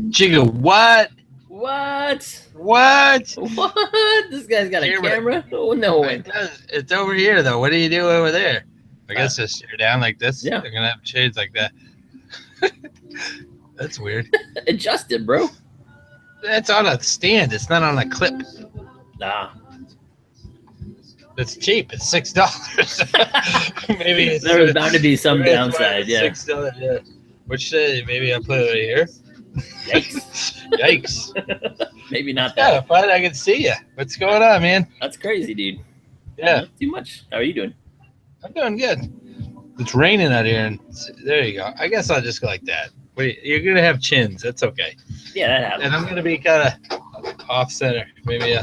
Jigga, what? What? What? What? This guy's got a camera? Oh, no way. It's over here, though. What do you do over there? I guess just stare down like this. Yeah. They're gonna have shades like that. That's weird. Adjust it, bro. That's on a stand. It's not on a clip. Nah. It's cheap. It's $6. Maybe There was bound to be some downside. Yeah. $6. Yeah. Which maybe I'll put it right here. Yikes. Yikes. Maybe not Yeah, that. fine. I can see you. What's going on, man? That's crazy, dude. Yeah. Not too much. How are you doing? I'm doing good. It's raining out here, and there you go. I guess I'll just go like that. Wait, you're gonna have chins. That's okay. Yeah, that happens. And I'm gonna be kind of off center. Maybe.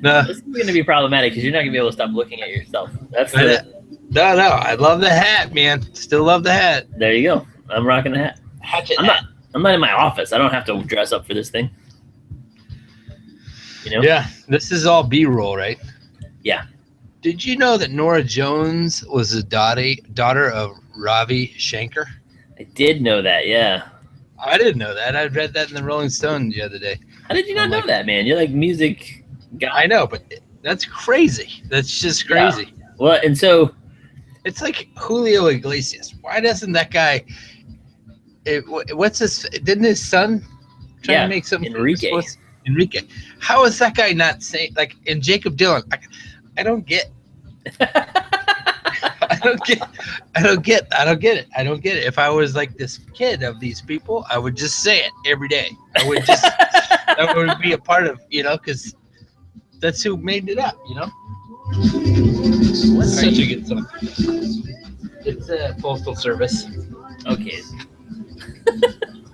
No. This is going to be problematic because you're not going to be able to stop looking at yourself. That's the. No. I love the hat, man. Still love the hat. There you go. I'm rocking the hat. Hatchet I'm hat. not in my office. I don't have to dress up for this thing. You know? Yeah, this is all B-roll, right? Yeah. Did you know that Nora Jones was the daughter of Ravi Shankar? I did know that, yeah. I didn't know that. I read that in the Rolling Stone the other day. How did you not know that, man? You're like music guy. I know, but that's crazy. That's just crazy. Yeah. Well, and so it's like Julio Iglesias. Why doesn't that guy? What's his? Didn't his son try to make something? Enrique. How is that guy not saying like? And Jacob Dylan. I don't get. I don't get it. I don't get it. If I was like this kid of these people, I would just say it every day. I would just that would be a part of, because that's who made it up, What's such a good song? It's a Postal Service. Okay.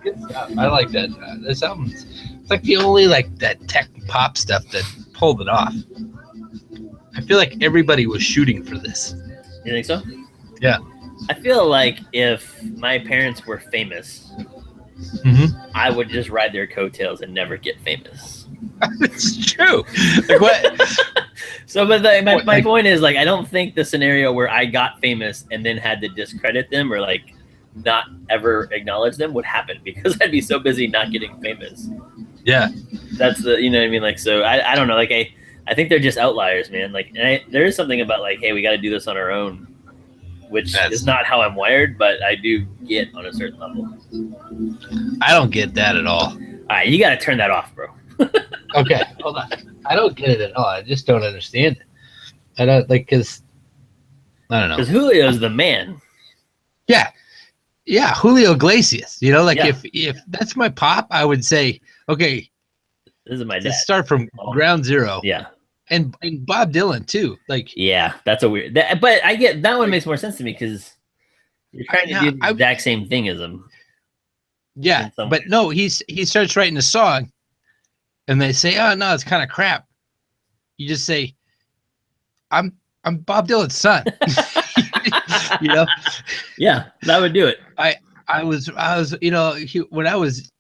Good stuff. I like that. This album's it's like the only like that tech pop stuff that pulled it off. I feel like everybody was shooting for this. You think so? Yeah. I feel like if my parents were famous, I would just ride their coattails and never get famous. It's true. Like what? So, but my point is, like, I don't think the scenario where I got famous and then had to discredit them or like not ever acknowledge them would happen because I'd be so busy not getting famous. Yeah. That's the, you know what I mean? Like, so I don't know. Like, I think they're just outliers, man. Like, there is something about like, hey, we got to do this on our own, which is not how I'm wired, but I do get on a certain level. I don't get that at all. All right, you got to turn that off, bro. Okay, hold on. I don't get it at all. I just don't understand it. I don't like because I don't know. Because Julio's the man. Yeah, Julio Iglesias. Like if that's my pop, I would say, okay, this is my dad. Let's start from ground zero. Yeah. And Bob Dylan too. Like that's a weird. But I get that one makes more sense to me because you're trying to do the exact same thing as him. Yeah, but no, he starts writing a song, and they say, "Oh no, it's kind of crap." You just say, "I'm Bob Dylan's son." Yeah, that would do it. I was when I was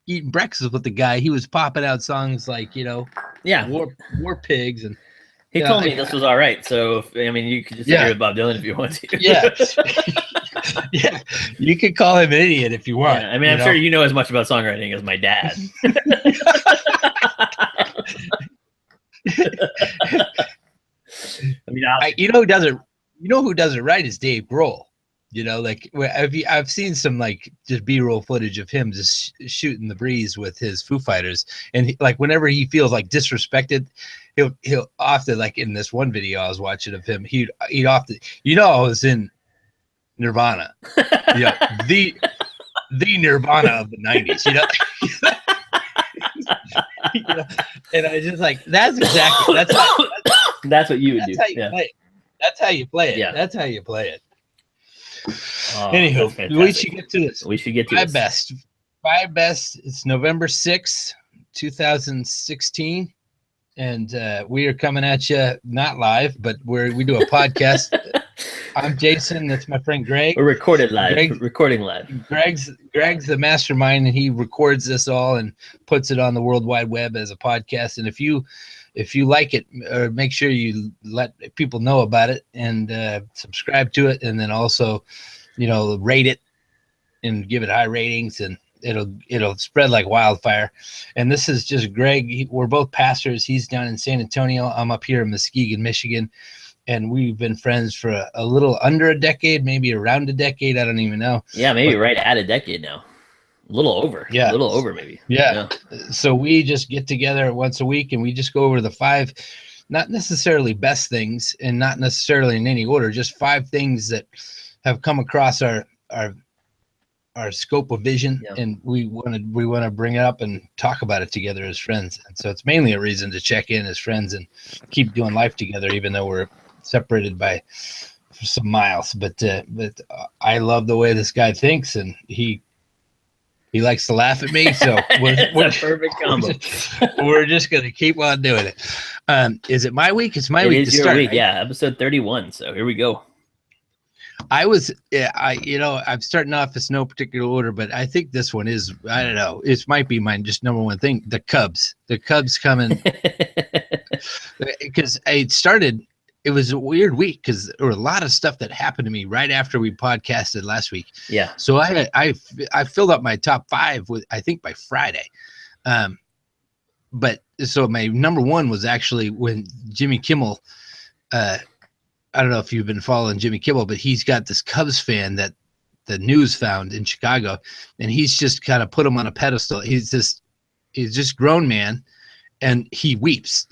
eating breakfast with the guy, he was popping out songs like War Pigs, and he told me this was all right. So you could just agree with Bob Dylan if you want to. Yeah. Yeah, you could call him an idiot if you want. Yeah, I'm sure you know as much about songwriting as my dad. Who does it right is Dave Grohl. Like I've seen some like just B-roll footage of him just shooting the breeze with his Foo Fighters, and like whenever he feels like disrespected, he'll often, like in this one video I was watching of him, he'd often, I was in Nirvana, the Nirvana of the 90s, and I just like that's what you would do. That's how you play it. Yeah. That's how you play it. Anywho, we should get to this. We should get to Five best. It's November 6th, 2016. And we are coming at you, not live, but we do a podcast. I'm Jason. That's my friend Greg. We're recording live. Recording live. Greg's the mastermind, and he records this all and puts it on the World Wide Web as a podcast. And if you like it, or make sure you let people know about it and subscribe to it, and then also, rate it and give it high ratings, and it'll spread like wildfire. And this is just Greg. We're both pastors. He's down in San Antonio. I'm up here in Muskegon, Michigan. And we've been friends for a little under a decade, maybe around a decade. I don't even know. Yeah, maybe right at a decade now. A little over. Yeah. A little over, maybe. Yeah. So we just get together once a week and we just go over the 5, not necessarily best things and not necessarily in any order, just 5 things that have come across our scope of vision. Yeah. And we want to bring it up and talk about it together as friends. And so it's mainly a reason to check in as friends and keep doing life together, even though we're separated by some miles. But I love the way this guy thinks, and he likes to laugh at me, so we're a perfect combo. We're just gonna keep on doing it. Is it my week? It's my week. It is your week, right? Yeah. Episode 31. So here we go. I'm starting off as no particular order, but I think this one is, I don't know, it might be my just number one thing. The Cubs coming, because it was a weird week because there were a lot of stuff that happened to me right after we podcasted last week. Yeah. So I filled up my top 5 with, I think, by Friday. But so my number 1 was actually when Jimmy Kimmel, I don't know if you've been following Jimmy Kimmel, but he's got this Cubs fan that the news found in Chicago, and he's just kind of put him on a pedestal. He's just grown man, and he weeps.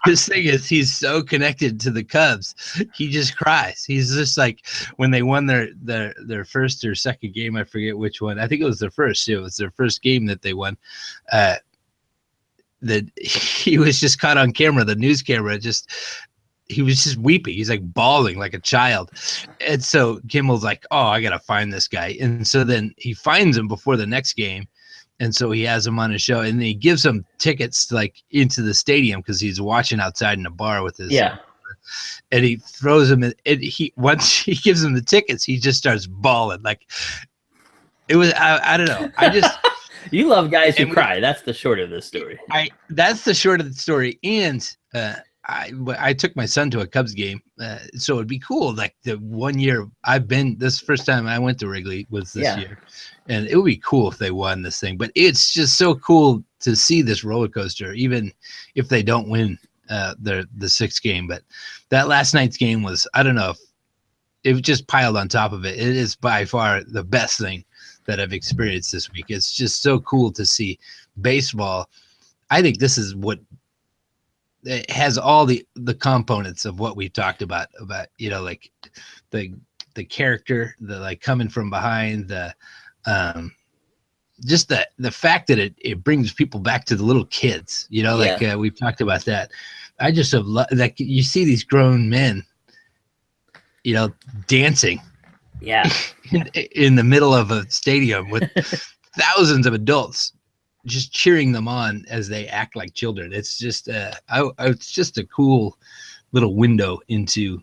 His thing is, he's so connected to the Cubs, he just cries. He's just like, when they won their first or second game, I forget which one. I think it was their first. It was their first game that they won. That he was just caught on camera, the news camera, he was just weeping. He's like bawling like a child. And so Kimmel's like, oh, I gotta find this guy. And so then he finds him before the next game. And so he has him on his show, and then he gives him tickets like into the stadium because he's watching outside in a bar with his. Yeah. And he throws him in, and once he gives him the tickets, he just starts bawling. Like, it was, I don't know. I just. You love guys who cry. That's the short of this story. That's the short of the story. And I took my son to a Cubs game, so it'd be cool. Like the 1 year this first time I went to Wrigley was this year, and it would be cool if they won this thing. But it's just so cool to see this roller coaster, even if they don't win the 6th game. But that last night's game was, I don't know if it just piled on top of it. It is by far the best thing that I've experienced this week. It's just so cool to see baseball. I think this is what it has, all the components of what we talked about, like the character, the like coming from behind, the just the fact that it brings people back to the little kids, we've talked about that. I just have like, you see these grown men, dancing. Yeah. in the middle of a stadium with thousands of adults just cheering them on as they act like children. It's just it's just a cool little window into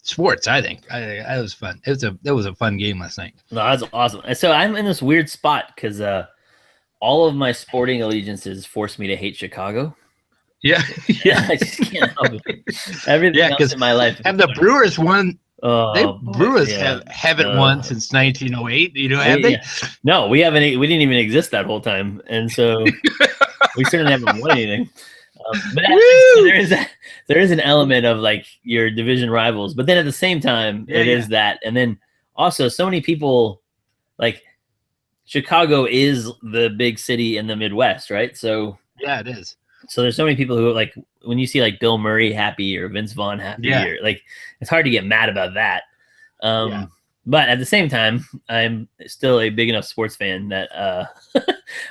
sports. I think it was fun. It was a fun game last night. No, that's awesome. So I'm in this weird spot because all of my sporting allegiances force me to hate Chicago. Yeah. I just can't help it. Everything else in my life. And the Brewers won. Brewers haven't won since 1908. Have they? Yeah. No, we haven't. We didn't even exist that whole time, and so we certainly haven't won anything. But there is an element of like your division rivals, but then at the same time, is that, and then also so many people like Chicago is the big city in the Midwest, right? So yeah, it is. So there's so many people who like when you see like Bill Murray happy or Vince Vaughn happy, or like it's hard to get mad about that. But at the same time, I'm still a big enough sports fan that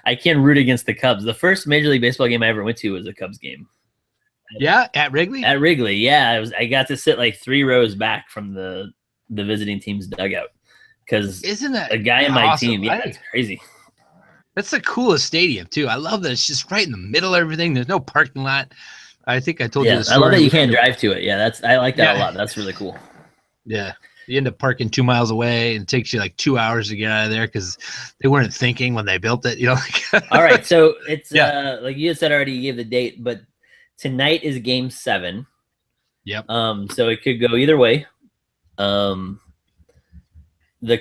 I can root against the Cubs. The first Major League Baseball game I ever went to was a Cubs game. Yeah, at Wrigley. At Wrigley, yeah. I got to sit like 3 rows back from the visiting team's dugout because isn't that a guy in my awesome? team? Yeah, it's crazy. That's the coolest stadium too. I love that it's just right in the middle of everything. There's no parking lot. I think I told you this. I love that you can't drive to it. Yeah, I like that a lot. That's really cool. Yeah. You end up parking 2 miles away, and it takes you like 2 hours to get out of there because they weren't thinking when they built it. All right, so it's like you said already. You gave the date, but tonight is Game 7. Yep. So it could go either way. The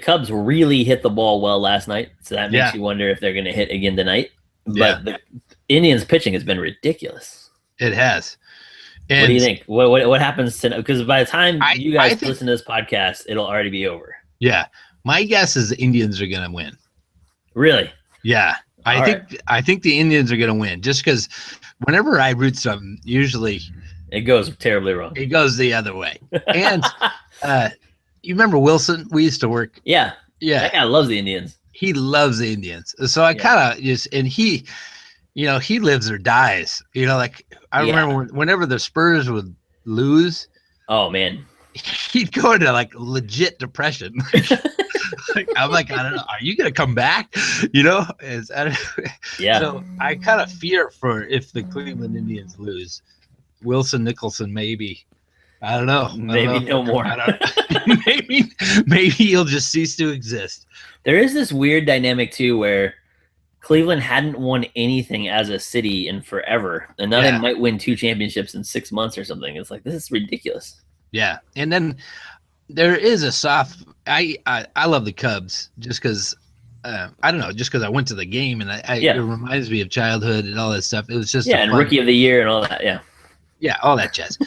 Cubs really hit the ball well last night, so that makes you wonder if they're going to hit again tonight. But the Indians pitching has been ridiculous. It has. And what do you think? What happens tonight? Because by the time you guys listen to this podcast, it'll already be over. Yeah, my guess is the Indians are going to win. Really? Yeah, I think the Indians are going to win just because whenever I root something, usually it goes terribly wrong. It goes the other way. And you remember Wilson? We used to work. Yeah. That guy loves the Indians. He loves the Indians. So I kind of just, and he lives or dies. Like I remember whenever the Spurs would lose. Oh man. He'd go into like legit depression. I'm like, I don't know. Are you gonna come back? So I kind of fear for if the Cleveland Indians lose. Wilson Nicholson, maybe. I don't know. Maybe no more. maybe he'll just cease to exist. There is this weird dynamic too, where Cleveland hadn't won anything as a city in forever, and now they might win 2 championships in 6 months or something. It's like, this is ridiculous. Yeah, and then there is a soft. I love the Cubs just because. I don't know, just because I went to the game and it reminds me of childhood and all that stuff. It was just and Rookie of the Year and all that. Yeah, all that jazz.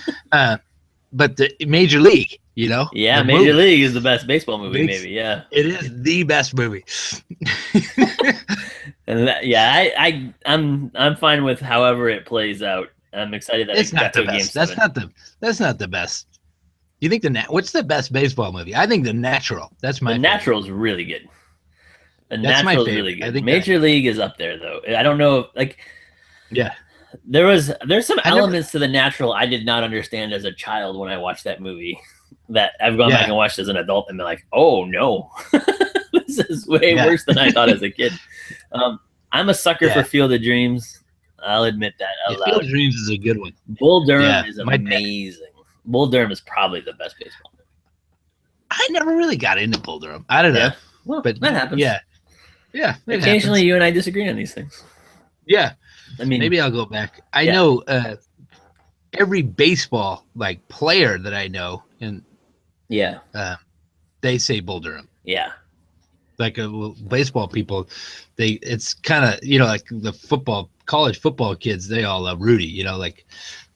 But the Major League, Yeah, Major League is the best baseball movie, maybe. Yeah, it is the best movie. And I'm fine with however it plays out. I'm excited that it's not the best. That's not the best. You think what's the best baseball movie? I think The Natural. That's my. The Natural is really good. The Natural is really good. I think Major League is up there though. I don't know, Yeah. There's some elements to The Natural I did not understand as a child when I watched that movie that I've gone back and watched as an adult and been like, oh no, this is way worse than I thought as a kid. I'm a sucker for Field of Dreams. I'll admit that out loud. Field of Dreams is a good one. Bull Durham is amazing. Bull Durham is probably the best baseball. I never really got into Bull Durham. I don't know. Yeah. Well, but that happens. Yeah. Occasionally you and I disagree on these things. Yeah. I mean, maybe I'll go back. I know every baseball player that I know, and they say Bull Durham. Yeah, baseball people, it's kind of like the college football kids. They all love Rudy.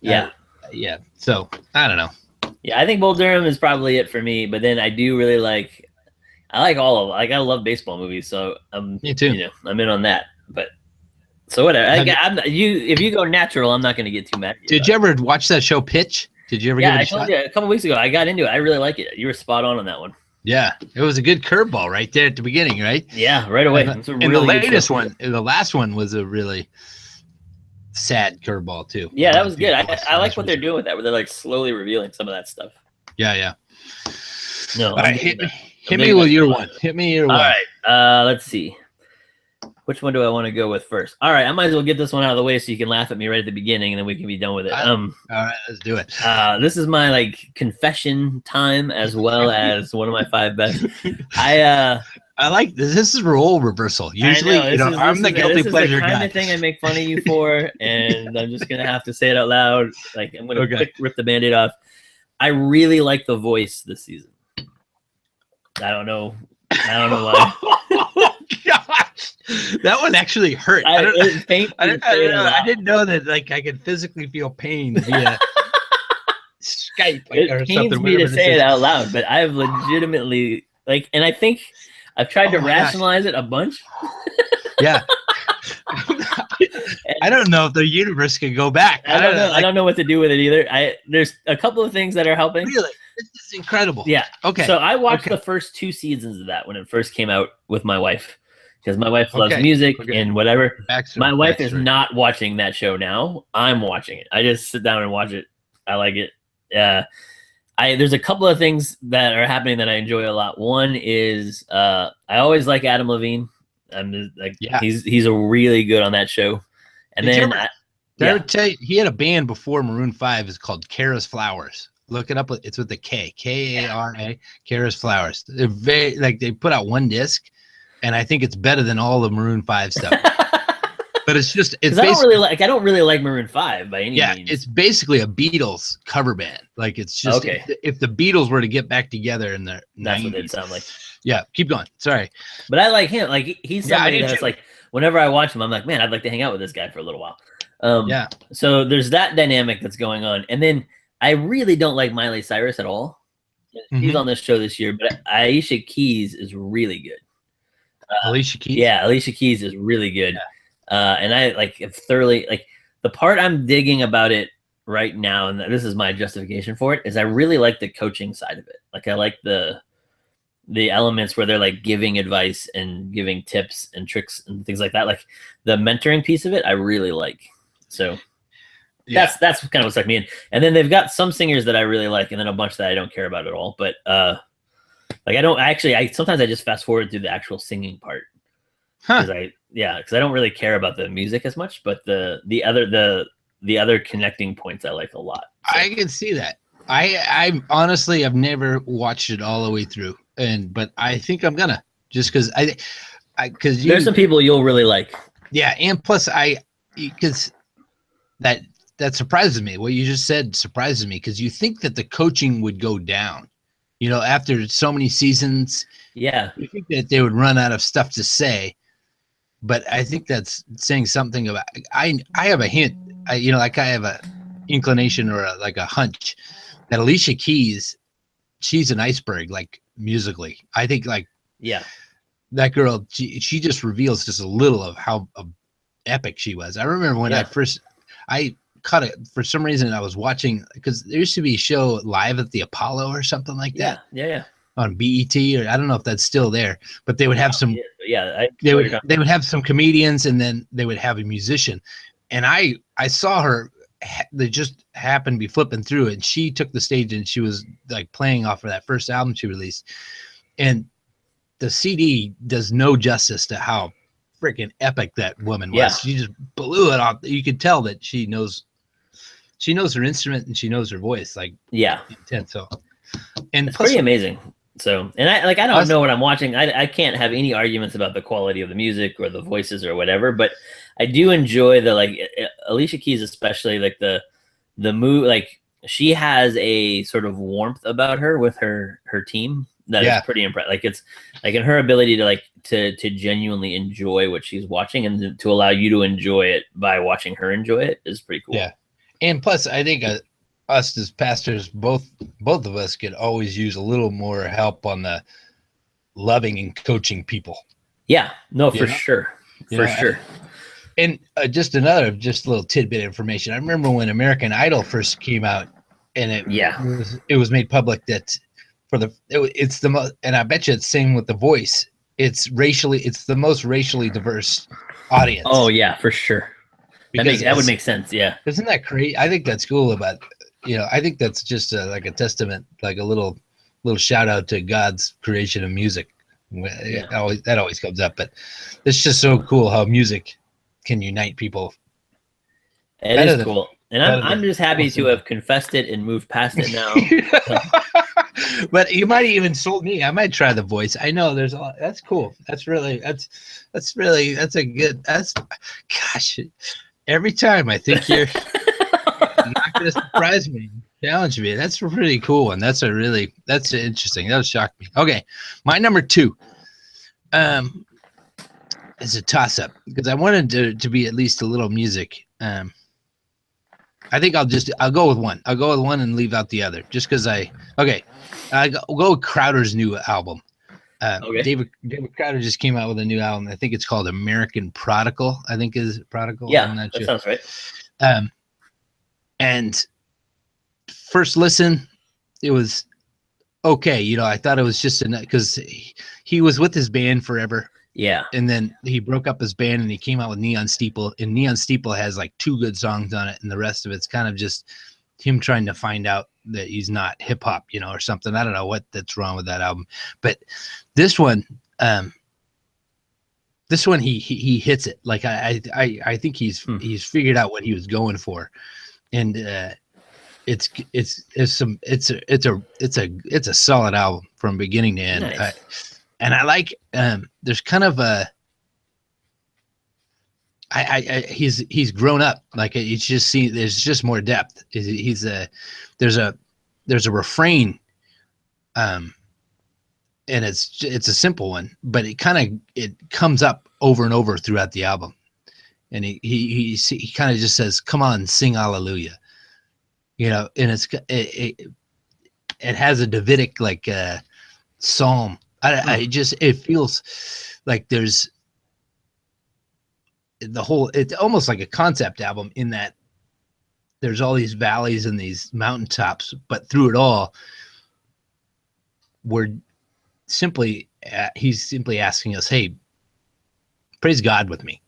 Yeah. So I don't know. Yeah, I think Bull Durham is probably it for me. But then I do really I like all of them. I love baseball movies, so me too. I'm in on that. But. So whatever. If you go Natural, I'm not going to get too mad. Did you ever watch that show Pitch? Did you ever give it a shot? I told you a couple weeks ago. I got into it. I really like it. You were spot on that one. Yeah, it was a good curveball right there at the beginning, right? Yeah, right away. And the latest one, the last one was a really sad curveball too. Yeah, that was good. I like what they're doing with that, where they're slowly revealing some of that stuff. Yeah. No, all right, hit me with your one. Hit me your one. All right, let's see. Which one do I want to go with first? All right, I might as well get this one out of the way so you can laugh at me right at the beginning, and then we can be done with it. All right, let's do it. This is my confession time as well as one of my 5 best. I like this. This is role reversal. Usually, I'm the guilty pleasure guy. This is the kind of thing I make fun of you for, and I'm just gonna have to say it out loud. I'm gonna rip the Band-Aid off. I really like The Voice this season. I don't know why. That one actually hurt. I didn't know that I could physically feel pain via Skype or something. It pains me to say it out loud, but I've legitimately and I think I've tried to rationalize it a bunch. Yeah. I don't know if the universe can go back. I don't know. I don't know what to do with it either. There's a couple of things that are helping. Really? This is incredible. Yeah. Okay. So I watched the first 2 seasons of that when it first came out with my wife. Because my wife loves music and whatever. My wife is not watching that show now. I'm watching it. I just sit down and watch it. I like it. There's a couple of things that are happening that I enjoy a lot. One is I always like Adam Levine. He's a really good on that show. And Did I ever tell you, he had a band before Maroon 5 is called Kara's Flowers. Look it up. It's with the K. K-A-R-A. Kara's Flowers. They're very they put out 1 disc. And I think it's better than all the Maroon 5 stuff. But it's just because I don't really like Maroon 5 by any means. It's basically a Beatles cover band. Like it's just okay. If the Beatles were to get back together in the that's 90s, what they'd sound like. Yeah, keep going. Sorry, but I like him. Like he's somebody that's like whenever I watch him, I'm like, man, I'd like to hang out with this guy for a little while. Yeah. So there's that dynamic that's going on, and then I really don't like Miley Cyrus at all. She's on this show this year, but Alicia Keys is really good. Alicia Keys. Yeah, Alicia Keys is really good. And I like thoroughly like the part I'm digging about it right now, and this is my justification for it, is I really like the coaching side of it. Like I like the elements where they're like giving advice and giving tips and tricks and things like that. Like the mentoring piece of it, I really like. So that's kind of what's like me in. And then they've got some singers that I really like, and then a bunch that I don't care about at all. But like I sometimes I just fast forward through the actual singing part. Because I don't really care about the music as much, but the other connecting points I like a lot. So. I can see that. I honestly I've never watched it all the way through, but I think I'm gonna just because because there's some people you'll really like. Yeah, and plus because that surprises me. What you just said surprises me because you think that the coaching would go down, after so many seasons. Yeah, you think that they would run out of stuff to say. But I think that's saying something about. I have a hint. I have a inclination or a hunch that Alicia Keys, she's an iceberg, like musically. I think that girl. She just reveals just a little of how epic she was. I remember when I caught it for some reason. I was watching because there used to be a show Live at the Apollo or something like that. Yeah. On BET, or I don't know if that's still there, but they would have some. They would have some comedians, and then they would have a musician. And I saw her. They just happened to be flipping through it, and she took the stage, and she was like playing off of that first album she released. And the CD does no justice to how freaking epic that woman was. Yeah. She just blew it off. You could tell that she knows her instrument and she knows her voice. Like intense. So, and it's pretty amazing. So, and I don't know what I'm watching. I can't have any arguments about the quality of the music or the voices or whatever, but I do enjoy Alicia Keys, especially like the mood. Like she has a sort of warmth about her with her team that is pretty impressive. Like it's like in her ability to genuinely enjoy what she's watching and to allow you to enjoy it by watching her enjoy it is pretty cool. Yeah, and plus I think us as pastors, both of us could always use a little more help on the loving and coaching people. Yeah, no, for sure. For sure. And just a little tidbit of information. I remember when American Idol first came out, and it was made public that it's the most, and I bet you it's same with The Voice. It's the most racially diverse audience. Oh yeah, for sure. That would make sense. Yeah. Isn't that crazy? I think that's cool about. I think that's just like a testament, like a little shout out to God's creation of music. That always comes up, but it's just so cool how music can unite people. It is cool, and I'm just happy to have confessed it and moved past it now. But you might even sold me. I might try The Voice. I know there's a lot. That's cool. That's gosh. Every time I think you're. Not gonna surprise me, challenge me. That's a pretty cool one. That's interesting. That would shock me. Okay, my number 2 is a toss-up because I wanted to be at least a little music. I think I'll go with one. I'll go with one and leave out the other, just because I'll go with Crowder's new album. David Crowder just came out with a new album. I think it's called American Prodigal. I think is Prodigal. Yeah, I'm not sure. Sounds right. And first listen, it was okay. I thought it was just because he was with his band forever. Yeah. And then he broke up his band and he came out with Neon Steeple. And Neon Steeple has like 2 good songs on it. And the rest of it's kind of just him trying to find out that he's not hip hop, or something. I don't know that's wrong with that album. But this one, he hits it. Like I think he's figured out what he was going for. And it's a solid album from beginning to end. Nice. And I like there's kind of he's grown up. Like it's just there's just more depth. There's a refrain, and it's a simple one, but it comes up over and over throughout the album, and he kind of just says, "Come on, sing hallelujah," and it has a Davidic like psalm. It feels like there's it's almost like a concept album in that there's all these valleys and these mountaintops, but through it all, he's simply asking us, hey, praise God with me,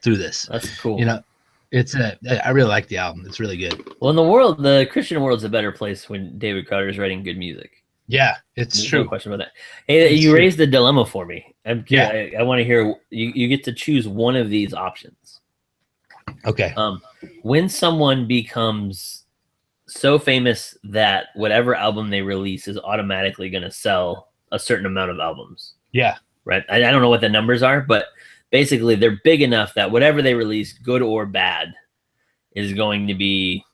through this. That's cool. I really like the album. It's really good. Well, in the world, the Christian world's a better place when David Crowder is writing good music. Yeah, There's true. No question about that. Hey, you raised a dilemma for me. I want to hear. You get to choose one of these options. Okay. When someone becomes so famous that whatever album they release is automatically going to sell a certain amount of albums. Yeah. Right. I don't know what the numbers are, but basically they're big enough that whatever they release, good or bad, is going to be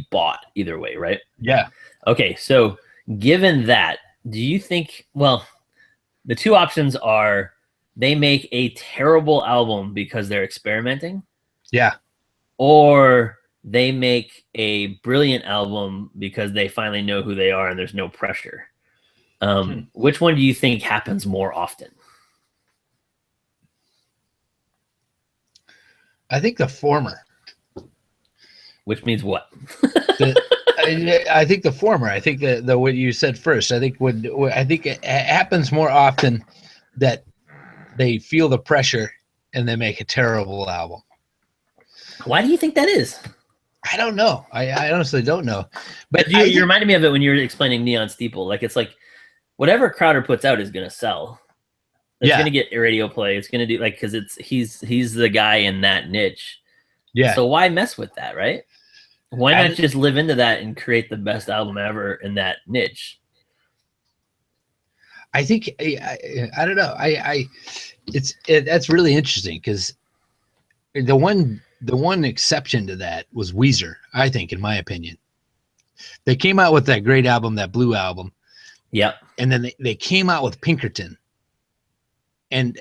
bought either way. Right. Yeah. Okay, so given that, do you think, well, the two options are they make a terrible album because they're experimenting? Yeah. Or they make a brilliant album because they finally know who they are and there's no pressure. Which one do you think happens more often? I think the former. Which means what? I think the former. I think the what you said first. I think it happens more often that they feel the pressure and they make a terrible album. Why do you think that is? I don't know. I honestly don't know. But you reminded me of it when you were explaining Neon Steeple. Like it's like whatever Crowder puts out is going to sell. It's going to get radio play. It's going to do because he's the guy in that niche. Yeah. So why mess with that, right? Why not just live into that and create the best album ever in that niche? I think I don't know. That's really interesting because the one exception to that was Weezer. I think, in my opinion, they came out with that great album, that Blue album. Yep. And then they came out with Pinkerton, and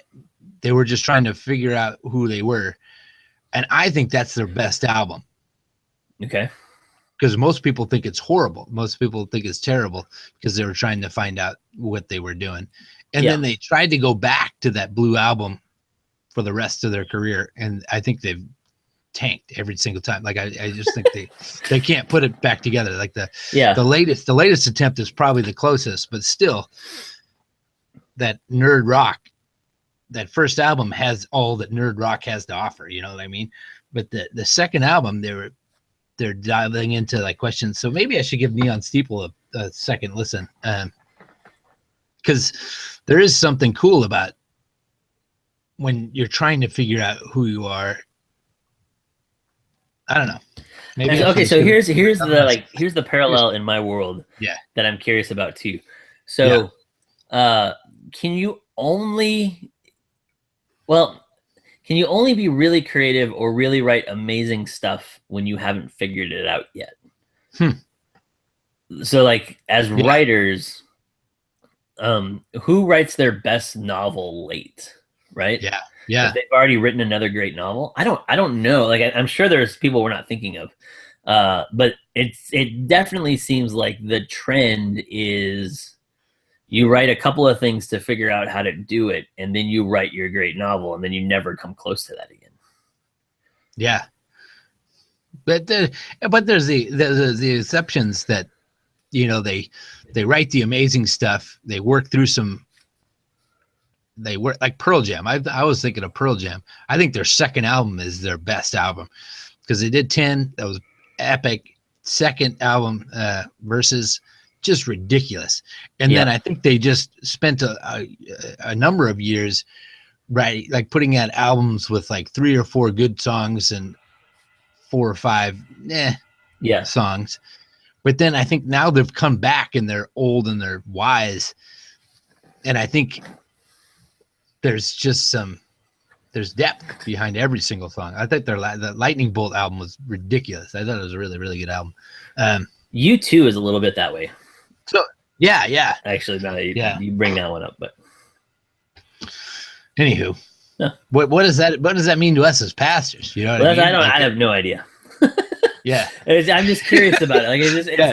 they were just trying to figure out who they were, and I think that's their best album. Okay. Because most people think it's horrible. Most people think it's terrible because they were trying to find out what they were doing. And then they tried to go back to that Blue album for the rest of their career. And I think they've tanked every single time. Like I just think they can't put it back together. Like the latest attempt is probably the closest, but still that nerd rock, that first album has all that nerd rock has to offer. You know what I mean? But the second album, they're diving into like questions. So maybe I should give Neon Steeple a second listen. Because there is something cool about when you're trying to figure out who you are. I don't know. Maybe okay. So here's the parallel in my world. Yeah. That I'm curious about too. So, can you only be really creative or really write amazing stuff when you haven't figured it out yet? So like as writers, who writes their best novel late, right? Yeah. If they've already written another great novel. I don't know. Like I'm sure there's people we're not thinking of. But it definitely seems like the trend is you write a couple of things to figure out how to do it, and then you write your great novel, and then you never come close to that again. Yeah. But there's the exceptions that, they write the amazing stuff. They work through they work like Pearl Jam. I was thinking of Pearl Jam. I think their second album is their best album because they did 10. That was epic. Second album versus just ridiculous. And then I think they just spent a number of years, right, like putting out albums with like 3 or 4 good songs and 4 or 5 songs. But then I think now they've come back and they're old and they're wise. And I think there's there's depth behind every single song. I think the Lightning Bolt album was ridiculous. I thought it was a really, really good album. U2 is a little bit that way. So yeah. Actually, now you bring that one up, but anywho, what does that mean to us as pastors? You know what I mean? I have no idea. Yeah, I'm just curious about it. Like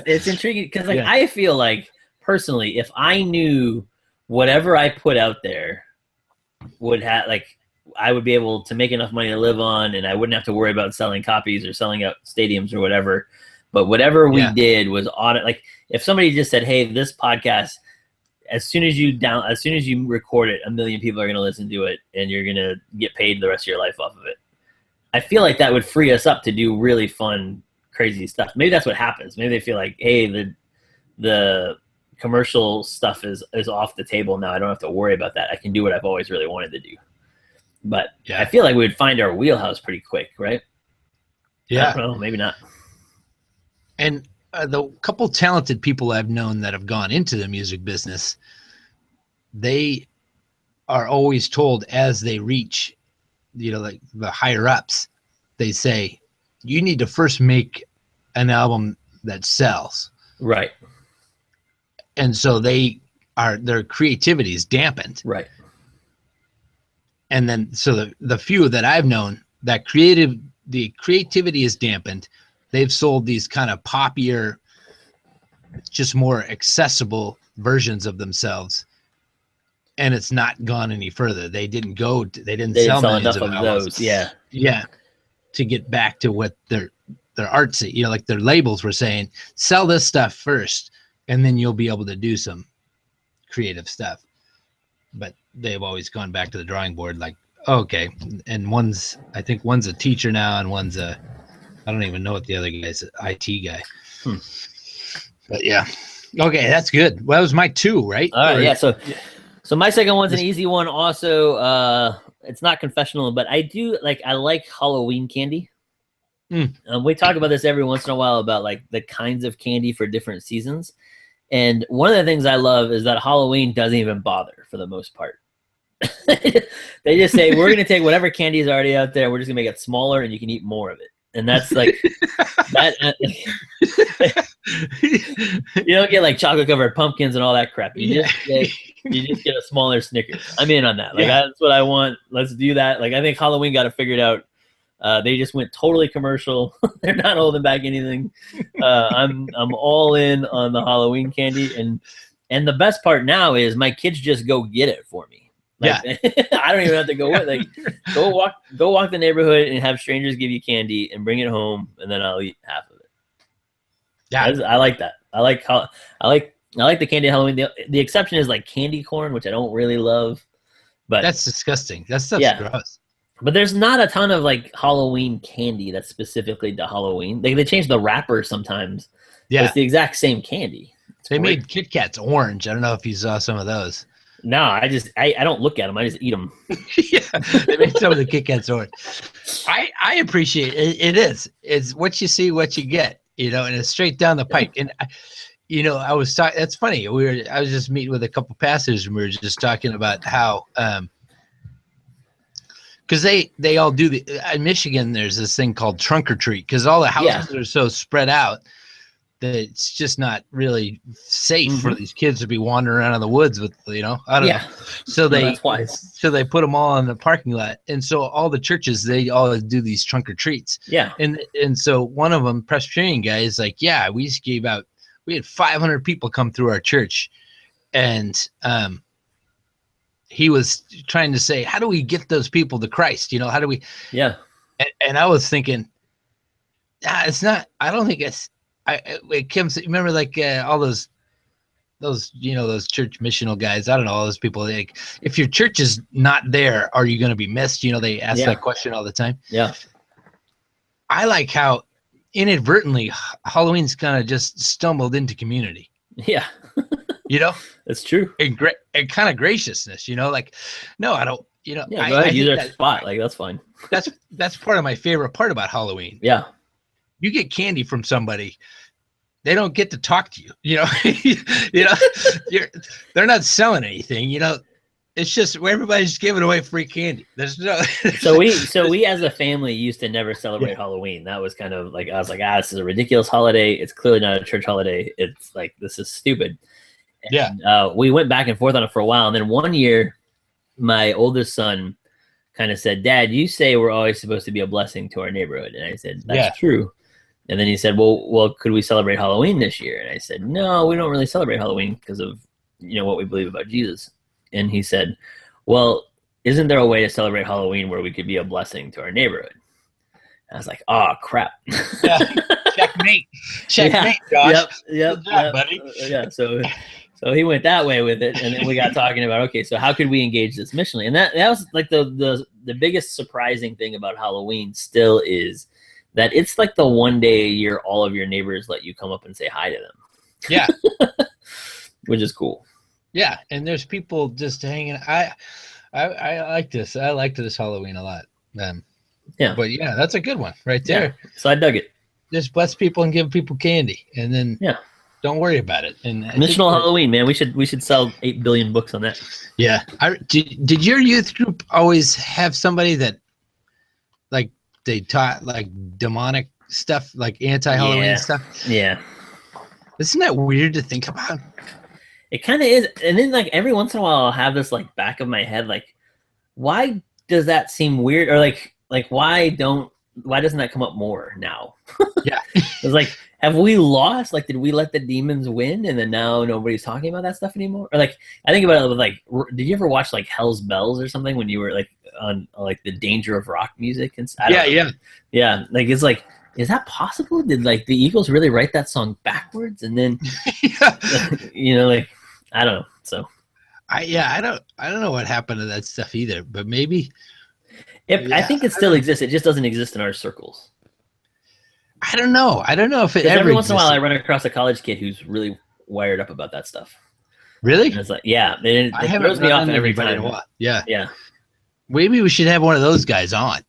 it's intriguing because I feel like personally, if I knew whatever I put out there would have I would be able to make enough money to live on, and I wouldn't have to worry about selling copies or selling out stadiums or whatever. But whatever we did was on it. Like if somebody just said, "Hey, this podcast, as soon as you record it, 1 million people are going to listen to it, and you're going to get paid the rest of your life off of it." I feel like that would free us up to do really fun, crazy stuff. Maybe that's what happens. Maybe they feel like, "Hey, the commercial stuff is off the table now. I don't have to worry about that. I can do what I've always really wanted to do." But I feel like we would find our wheelhouse pretty quick, right? Yeah. I don't know, maybe not. And the couple talented people I've known that have gone into the music business, they are always told as they reach, like the higher ups, they say, you need to first make an album that sells. Right. And so their creativity is dampened. Right. And then, so the few that I've known that the creativity is dampened. They've sold these kind of poppier, just more accessible versions of themselves, and it's not gone any further. They didn't sell enough of those. Yeah. To get back to what their artsy, like their labels were saying, sell this stuff first, and then you'll be able to do some creative stuff. But they've always gone back to the drawing board, like, okay. And I think one's a teacher now, and one's I don't even know what the other guy's, an IT guy. But yeah. Okay, that's good. Well, that was my 2, right? All right, yeah. So my second one's an easy one also. It's not confessional, but I like Halloween candy. We talk about this every once in a while about like the kinds of candy for different seasons. And one of the things I love is that Halloween doesn't even bother for the most part. They just say, we're going to take whatever candy is already out there. We're just going to make it smaller and you can eat more of it. And that's like, you don't get like chocolate covered pumpkins and all that crap. You just get a smaller Snickers. I'm in on that. Like that's what I want. Let's do that. Like I think Halloween got it figured out. They just went totally commercial. They're not holding back anything. I'm all in on the Halloween candy, and the best part now is my kids just go get it for me. Like, I don't even have to go with go walk the neighborhood and have strangers give you candy and bring it home, and then I'll eat half of it. Yeah, I like that. I like the candy Halloween. The exception is like candy corn, which I don't really love. But that's disgusting. That stuff's gross. But there's not a ton of like Halloween candy that's specifically to Halloween. They change the wrapper sometimes. Yeah, it's the exact same candy. They made Kit Kats orange. I don't know if you saw some of those. No, I don't look at them. I just eat them. They made some of the Kit Kats orange. I appreciate it. It is. It's what you see, what you get. And it's straight down the pipe. And I was talking. That's funny. I was just meeting with a couple pastors, and we were just talking about how. Because they all do in Michigan, there's this thing called trunk or treat, because all the houses are so spread out that it's just not really safe for these kids to be wandering around in the woods with, I don't know. So they put them all in the parking lot. And so all the churches, they all do these trunk or treats. Yeah. And so one of them, Presbyterian guy, is like, yeah, we had 500 people come through our church. And, he was trying to say, how do we get those people to Christ? How do we? Yeah. And I was thinking, it's not. I don't think it's. It comes. Remember, like all those those church missional guys. I don't know, all those people. Like, if your church is not there, are you going to be missed? They ask that question all the time. Yeah. I like how inadvertently Halloween's kind of just stumbled into community. Yeah. It's true. And kind of graciousness, like, no, I don't, Yeah, go ahead, use our spot. Like, that's fine. That's part of my favorite part about Halloween. Yeah. You get candy from somebody, they don't get to talk to you. They're not selling anything. It's just where everybody's giving away free candy. There's no. So we as a family used to never celebrate Halloween. That was kind of like I was like, this is a ridiculous holiday. It's clearly not a church holiday. It's like this is stupid. And, we went back and forth on it for a while, and then one year, my oldest son kind of said, "Dad, you say we're always supposed to be a blessing to our neighborhood," and I said, "That's true." And then he said, "Well, could we celebrate Halloween this year?" And I said, "No, we don't really celebrate Halloween because of what we believe about Jesus." And he said, "Well, isn't there a way to celebrate Halloween where we could be a blessing to our neighborhood?" And I was like, "Oh, crap." Checkmate. Checkmate, Josh. Yep, buddy. So he went that way with it, and then we got talking about, okay, so how could we engage this missionally? And that was like the biggest surprising thing about Halloween still is that it's like the one day a year all of your neighbors let you come up and say hi to them. Yeah. Which is cool. Yeah, and there's people just hanging. I like this. I liked this Halloween a lot. Yeah, but yeah, that's a good one right there. Yeah. So I dug it. Just bless people and give people candy, and then don't worry about it. And missional Halloween, man, we should sell 8 billion books on that. Yeah, did your youth group always have somebody that like they taught like demonic stuff, like anti-Halloween stuff? Yeah, isn't that weird to think about? It kind of is. And then like every once in a while I'll have this like back of my head, like, why does that seem weird? Or like why doesn't that come up more now? Yeah. It's like, have we lost? Like, did we let the demons win and then now nobody's talking about that stuff anymore? Or like, I think about it with like, did you ever watch like Hell's Bells or something when you were like on like the Danger of Rock music and stuff? Yeah. Like, it's like, is that possible? Did like the Eagles really write that song backwards? And then, like, I don't know. So, I don't know what happened to that stuff either. But maybe, I think it still exists. It just doesn't exist in our circles. I don't know. I don't know if it ever. Every once in a while, I run across a college kid who's really wired up about that stuff. Really? And it's like, yeah, it throws me off every time. Yeah. Maybe we should have one of those guys on.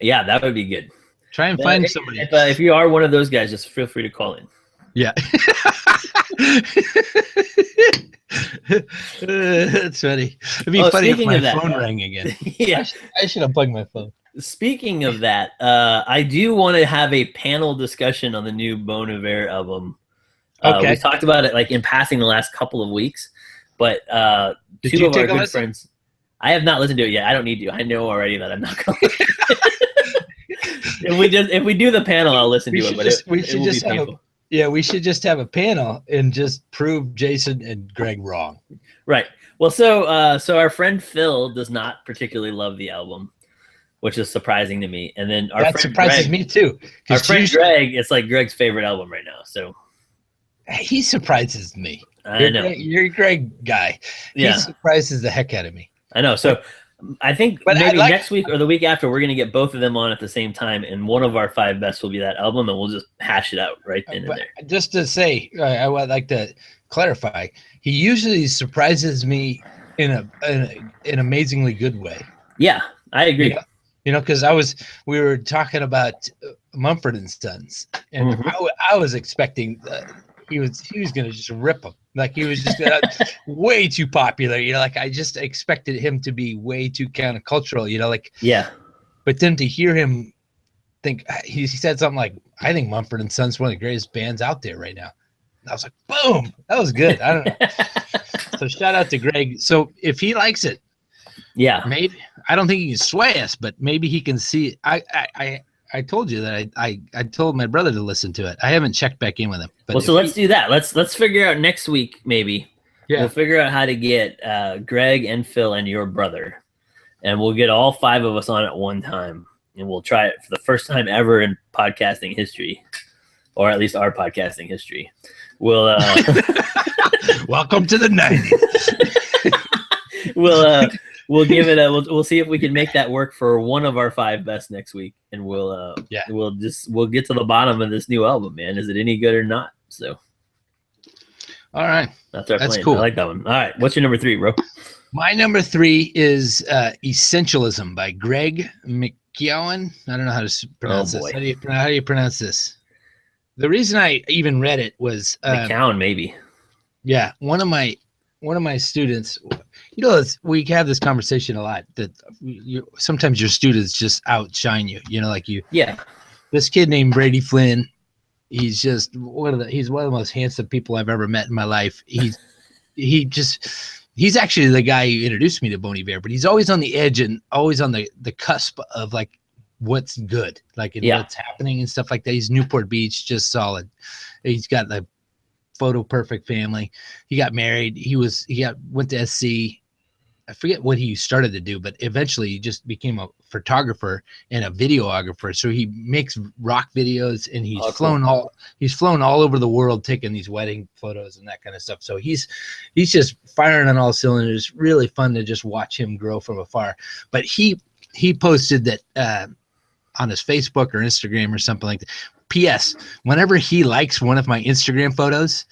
Yeah, that would be good. Try and find somebody. If you are one of those guys, just feel free to call in. Yeah. That's funny. It'd be funny if my phone rang again. Yeah. I should unplug my phone. Speaking of that, I do want to have a panel discussion on the new Bon Iver album. Okay. We talked about it like in passing the last couple of weeks, but two of our good friends. I have not listened to it yet. I don't need to. I know already that I'm not going to. If we do the panel, I'll listen to it. But we should just have a panel and just prove Jason and Greg wrong. Right. Well, so our friend Phil does not particularly love the album, which is surprising to me. And then that surprises me too. Our friend Greg, it's like Greg's favorite album right now. So he surprises me. I know. You're a Greg guy. He surprises the heck out of me. I know. So I think maybe next week or the week after, we're going to get both of them on at the same time. And one of our 5 best will be that album. And we'll just hash it out right then and there. Just to say, I would like to clarify. He usually surprises me in an amazingly good way. Yeah, I agree. Because we were talking about Mumford and Sons, and I was expecting he was going to just rip them. Like he was just way too popular, like I just expected him to be way too countercultural, but then to hear him think, he said something like, I think Mumford and Sons is one of the greatest bands out there right now. And I was like, boom, that was good. I don't know. So shout out to Greg. So if he likes it, maybe, I don't think he can sway us, but maybe he can see. I told you that I told my brother to listen to it. I haven't checked back in with him. But so let's do that. Let's figure out next week maybe. Yeah. We'll figure out how to get Greg and Phil and your brother, and we'll get all 5 of us on at one time, and we'll try it for the first time ever in podcasting history, or at least our podcasting history. We'll welcome to the 90s. We'll give it we'll see if we can make that work for one of our 5 best next week, and we'll get to the bottom of this new album, man. Is it any good or not? So, all right, that's plan. Cool. I like that one. All right, what's your number 3, bro? My number 3 is Essentialism by Greg McKeown. I don't know how to pronounce this. How do you pronounce this? The reason I even read it was McKeown, maybe. Yeah, one of my one of my students, you know, we have this conversation a lot that sometimes your students just outshine you, you know, like you. Yeah. This kid named Brady Flynn, he's just he's one of the most handsome people I've ever met in my life. He's actually the guy who introduced me to Bon Iver, but he's always on the edge and always on the cusp of like what's good, like what's happening and stuff like that. He's Newport Beach, just solid. He's got the photo perfect family. He got married. Went to SC. I forget what he started to do, but eventually he just became a photographer and a videographer. So he makes rock videos, and he's flown all over the world taking these wedding photos and that kind of stuff. So he's just firing on all cylinders. Really fun to just watch him grow from afar. But he posted that on his Facebook or Instagram or something like that. P.S. Whenever he likes one of my Instagram photos,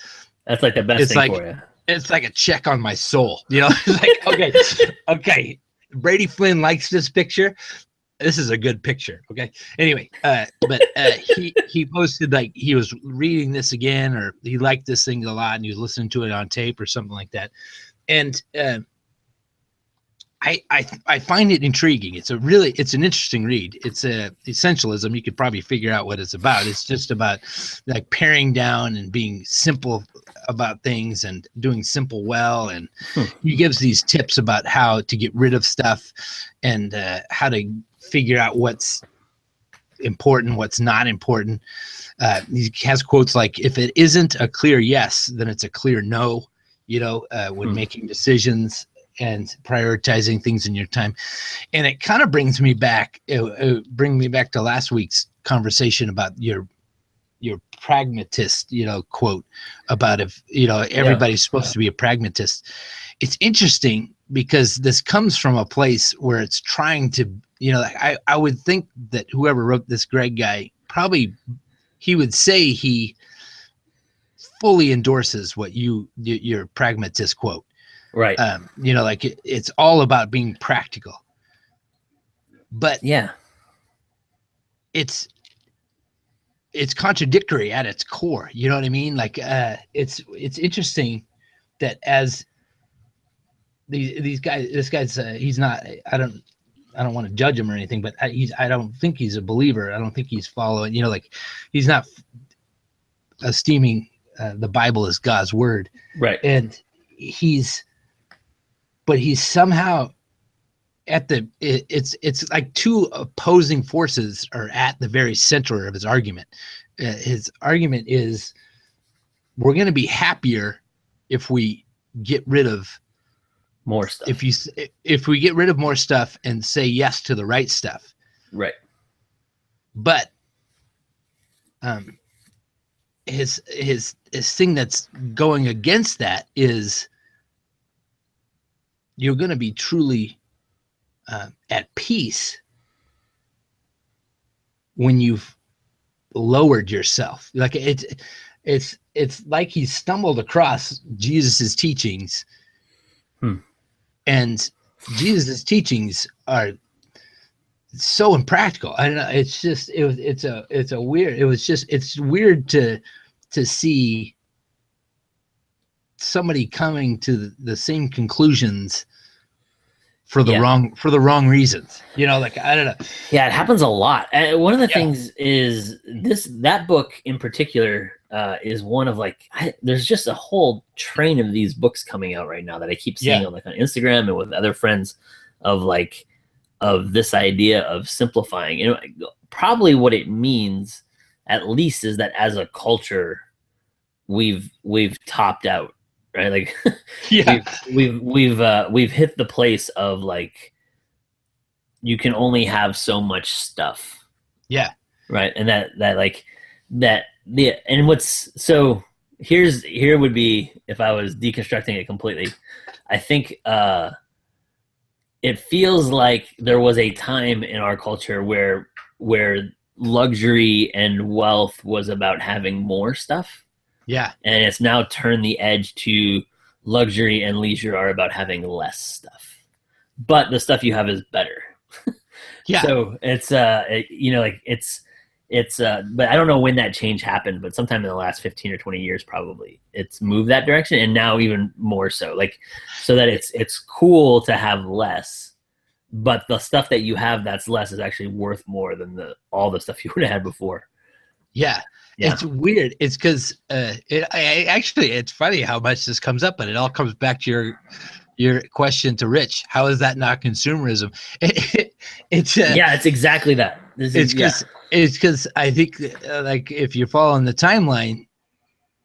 that's like the best thing for you. It's like a check on my soul, you know. It's like, okay, Brady Flynn likes this picture. This is a good picture. Okay. Anyway, but he posted like he was reading this again, or he liked this thing a lot, and he was listening to it on tape or something like that. And I find it intriguing. It's an interesting read. It's essentialism. You could probably figure out what it's about. It's just about like paring down and being simple about things and doing simple well. And he gives these tips about how to get rid of stuff and how to figure out what's important, what's not important. He has quotes like, if it isn't a clear yes, then it's a clear no, you know, when making decisions and prioritizing things in your time. And it kind of brings me back to last week's conversation about your pragmatist, you know, quote about if, you know, everybody's supposed to be a pragmatist. It's interesting because this comes from a place where it's trying to, you know, I would think that whoever wrote this Greg guy, probably he would say he fully endorses what your pragmatist quote. Right. You know, like it's all about being practical. But yeah, it's contradictory at its core. You know what I mean? Like it's interesting that as these guys, this guy's he's not. I don't want to judge him or anything, but I don't think he's a believer. I don't think he's following. You know, like he's not esteeming the Bible as God's word. Right. And but he's somehow it's like two opposing forces are at the very center of his argument. His argument is we're going to be happier if we get rid of more stuff. If we get rid of more stuff and say yes to the right stuff. Right. But his thing that's going against that is you're going to be truly at peace when you've lowered yourself. Like it's like he stumbled across Jesus's teachings, and Jesus's teachings are so impractical. I don't know. It's just it's weird to see somebody coming to the same conclusions for the wrong reasons, you know, like, I don't know. Yeah, it happens a lot. And one of the things is that book in particular is one of like, there's just a whole train of these books coming out right now that I keep seeing on Instagram and with other friends of this idea of simplifying. And probably what it means, at least, is that as a culture, we've topped out. Right, like we've hit the place of like you can only have so much stuff. Yeah. Right, and and what's so here would be, if I was deconstructing it completely, I think it feels like there was a time in our culture where luxury and wealth was about having more stuff. Yeah. And it's now turned the edge to luxury and leisure are about having less stuff. But the stuff you have is better. Yeah. So it's you know, like it's it's but I don't know when that change happened, but sometime in the last 15 or 20 years probably it's moved that direction, and now even more so, like, so that it's cool to have less, but the stuff that you have that's less is actually worth more than all the stuff you would have had before. Yeah. It's weird. It's because it's funny how much this comes up, but it all comes back to your question to Rich. How is that not consumerism? It's exactly that. It's because I think like if you're following the timeline,